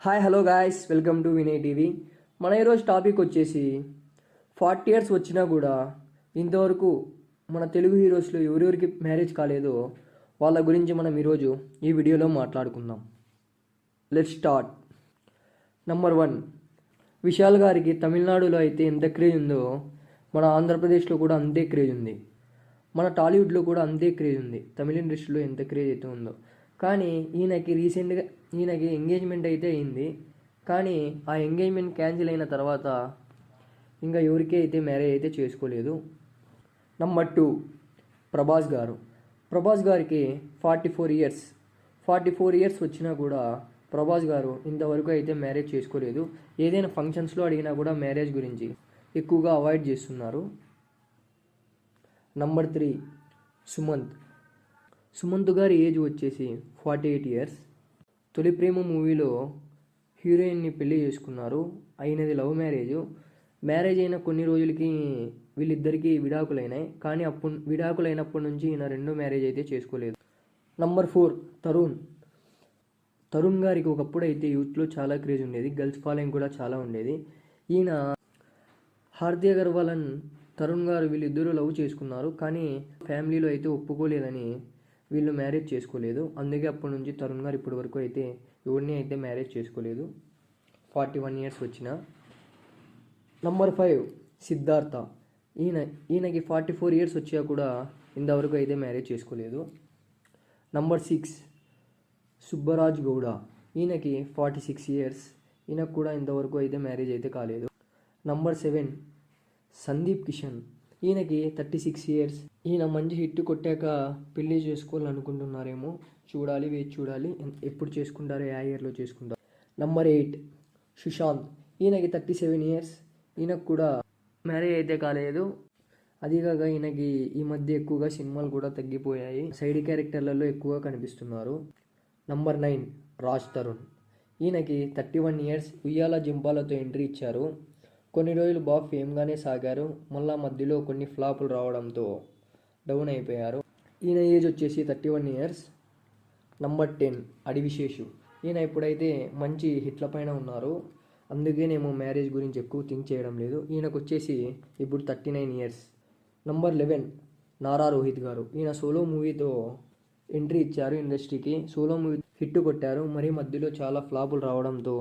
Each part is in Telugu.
Hi hello guys, welcome to Vinay TV. మన ఈరోజు టాపిక్ వచ్చేసి 40 ఇయర్స్ వచ్చినా కూడా ఇంతవరకు మన తెలుగు హీరోస్లో ఎవరెవరికి మ్యారేజ్ కాలేదో వాళ్ళ గురించి మనం ఈరోజు ఈ వీడియోలో మాట్లాడుకుందాం. Let's start. నంబర్ 1, విశాల్ గారికి తమిళనాడులో అయితే ఎంత క్రేజ్ ఉందో మన ఆంధ్రప్రదేశ్లో కూడా అంతే క్రేజ్ ఉంది. మన టాలీవుడ్లో కూడా అంతే క్రేజ్ ఉంది. తమిళ ఇండస్ట్రీలో ఎంత క్రేజ్ అయితే ఉందో, కానీ ఈయనకి ఎంగేజ్మెంట్ అయితే అయింది. కానీ ఆ ఎంగేజ్మెంట్ క్యాన్సిల్ అయిన తర్వాత ఇంకా ఎవరికీ అయితే మ్యారేజ్ అయితే చేసుకోలేదు. నంబర్ 2, ప్రభాస్ గారికి 44 ఇయర్స్ వచ్చినా కూడా ప్రభాస్ గారు ఇంతవరకు అయితే మ్యారేజ్ చేసుకోలేదు. ఏదైనా ఫంక్షన్స్లో అడిగినా కూడా మ్యారేజ్ గురించి ఎక్కువగా అవాయిడ్ చేస్తున్నారు. నంబర్ 3, సుమంత్ గారి ఏజ్ వచ్చేసి 48 ఇయర్స్. తొలి ప్రేమ మూవీలో హీరోయిన్ని పెళ్లి చేసుకున్నారు. అయినది లవ్ మ్యారేజ్ అయిన కొన్ని రోజులకి వీళ్ళిద్దరికీ విడాకులైనాయి. కానీ విడాకులైనప్పటి నుంచి ఈయన రెండో మ్యారేజ్ అయితే చేసుకోలేదు. నంబర్ 4, తరుణ్ గారికి ఒకప్పుడు అయితే యూత్లో చాలా క్రేజ్ ఉండేది. గర్ల్స్ ఫాలోయింగ్ కూడా చాలా ఉండేది. ఈయన హార్ది అగర్వాల్ తరుణ్ గారు వీళ్ళిద్దరూ లవ్ చేసుకున్నారు. కానీ ఫ్యామిలీలో అయితే ఒప్పుకోలేదని వీళ్ళు మ్యారేజ్ చేసుకోలేదు. అందుకే అప్పటి నుంచి తరుణ్ గారు ఇప్పటి వరకు అయితే ఎవరిని అయితే మ్యారేజ్ చేసుకోలేదు 41 ఇయర్స్ వచ్చిన. నంబర్ 5, సిద్ధార్థ. ఈయనకి 44 ఇయర్స్ వచ్చా కూడా ఇంతవరకు అయితే మ్యారేజ్ చేసుకోలేదు. నంబర్ 6, సుబ్బరాజ్ గౌడ. ఈయనకి 46 ఇయర్స్. ఈయనకు కూడా ఇంతవరకు అయితే మ్యారేజ్ అయితే కాలేదు. నంబర్ 7, సందీప్ కిషన్. ఈయనకి 36 ఇయర్స్. ఈయన మంచి హిట్ కొట్టాక పెళ్లి చేసుకోవాలనుకుంటున్నారేమో, వేచి చూడాలి ఎప్పుడు చేసుకుంటారో, ఏ ఇయర్లో చేసుకుంటారు. నంబర్ 8, సుశాంత్. ఈయనకి 37 ఇయర్స్. ఈయనకు కూడా మ్యారేజ్ అయితే కాలేదు. అదిగాక ఈయనకి ఈ మధ్య ఎక్కువగా సినిమాలు కూడా తగ్గిపోయాయి. సైడ్ క్యారెక్టర్లలో ఎక్కువగా కనిపిస్తున్నారు. నంబర్ 9, రాజ్ తరుణ్. ఈయనకి 31 ఇయర్స్. ఉయ్యాల జింపాలతో ఎంట్రీ ఇచ్చారు. కొన్ని రోజులు బాగా ఫేమ్గానే సాగారు. మళ్ళా మధ్యలో కొన్ని ఫ్లాపులు రావడంతో డౌన్ అయిపోయారు. ఈయన ఏజ్ వచ్చేసి 31 ఇయర్స్. నంబర్ 10, అడివిశేషు. ఈయన ఇప్పుడైతే మంచి హిట్ల పైన ఉన్నారు. అందుకేనేమో మ్యారేజ్ గురించి ఎక్కువ థింక్ చేయడం లేదు. ఈయనకు వచ్చేసి ఇప్పుడు 39 ఇయర్స్. నంబర్ 11, నారా రోహిత్ గారు. ఈయన సోలో మూవీతో ఎంట్రీ ఇచ్చారు ఇండస్ట్రీకి. సోలో మూవీ హిట్ కొట్టారు. మరి మధ్యలో చాలా ఫ్లాపులు రావడంతో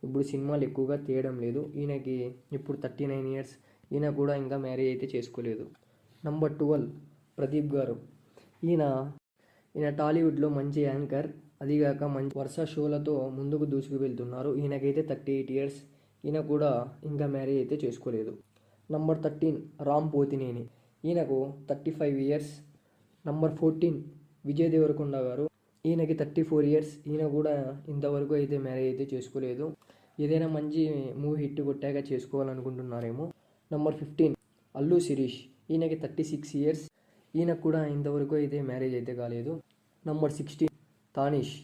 ఇప్పుడు సినిమాలు ఎక్కువగా తీయడం లేదు. ఈయనకి ఇప్పుడు 39 ఇయర్స్. ఈయన కూడా ఇంకా మ్యారేజ్ అయితే చేసుకోలేదు. నంబర్ 12, ప్రదీప్ గారు. ఈయన టాలీవుడ్లో మంచి యాంకర్. అదిగాక మంచి వరుస షోలతో ముందుకు దూసుకు వెళ్తున్నారు. ఈయనకైతే 38 ఇయర్స్. ఈయన కూడా ఇంకా మ్యారేజ్ అయితే చేసుకోలేదు. నంబర్ 13, రామ్ పోతినేని. ఈయనకు 35 ఇయర్స్. నంబర్ 14, విజయ్ దేవరకొండ గారు. ఈయనకి 34 ఇయర్స్. ఈయన కూడా ఇంతవరకు అయితే మ్యారేజ్ అయితే చేసుకోలేదు. ఏదైనా మంచి మూవీ హిట్ కొట్టాక చేసుకోవాలనుకుంటున్నారేమో. నంబర్ 15, అల్లు శిరీష్. ఈయనకి 36 ఇయర్స్. ఈయనకు కూడా ఇంతవరకు అయితే మ్యారేజ్ అయితే కాలేదు. నంబర్ 16, తానిష్.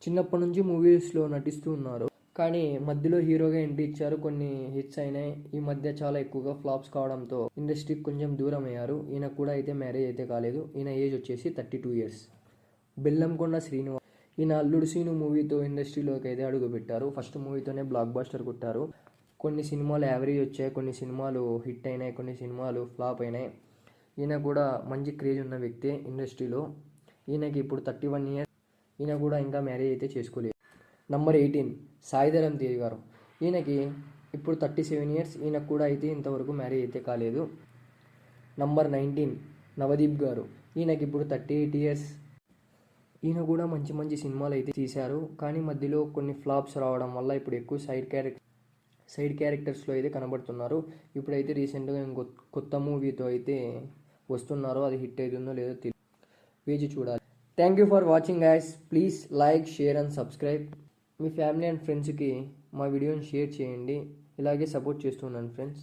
చిన్నప్పటి నుంచి మూవీస్లో నటిస్తూ ఉన్నారు. కానీ మధ్యలో హీరోగా ఎంట్రీ ఇచ్చారు. కొన్ని హిట్స్ అయినాయి. ఈ మధ్య చాలా ఎక్కువగా ఫ్లాప్స్ కావడంతో ఇండస్ట్రీకి కొంచెం దూరం అయ్యారు. ఈయన కూడా అయితే మ్యారేజ్ అయితే కాలేదు. ఈయన ఏజ్ వచ్చేసి 32 ఇయర్స్. బెల్లంకొండ శ్రీనివాస్. ఈయన అల్లుడు సీను మూవీతో ఇండస్ట్రీలోకి అయితే అడుగుపెట్టారు. ఫస్ట్ మూవీతోనే బ్లాక్ బస్టర్ కొట్టారు. కొన్ని సినిమాలు యావరేజ్ వచ్చాయి, కొన్ని సినిమాలు హిట్ అయినాయి, కొన్ని సినిమాలు ఫ్లాప్ అయినాయి. ఈయన కూడా మంచి క్రేజ్ ఉన్న వ్యక్తి ఇండస్ట్రీలో. ఈయనకి ఇప్పుడు 31 ఇయర్స్. ఈయన కూడా ఇంకా మ్యారేజ్ అయితే చేసుకోలేదు. నంబర్ 18, సాయిధరమ్ తేజ్ గారు. ఈయనకి ఇప్పుడు 37 ఇయర్స్. ఈయనకు కూడా అయితే ఇంతవరకు మ్యారేజ్ అయితే కాలేదు. నంబర్ 19, నవదీప్ గారు. ఈయనకి ఇప్పుడు 38 ఇయర్స్. ఈయన కూడా మంచి సినిమాలు అయితే తీశారు. కానీ మధ్యలో కొన్ని ఫ్లాప్స్ రావడం వల్ల ఇప్పుడు ఎక్కువ సైడ్ క్యారెక్టర్స్లో అయితే కనబడుతున్నారు. ఇప్పుడైతే రీసెంట్గా కొత్త మూవీతో అయితే వస్తున్నారు. అది హిట్ అవుతుందో లేదో వేచి చూడాలి. Thank you for watching guys. Please like, share and subscribe. Me family and ఫ్రెండ్స్కి మా వీడియోని షేర్ చేయండి. ఇలాగే సపోర్ట్ చేస్తున్నాను ఫ్రెండ్స్.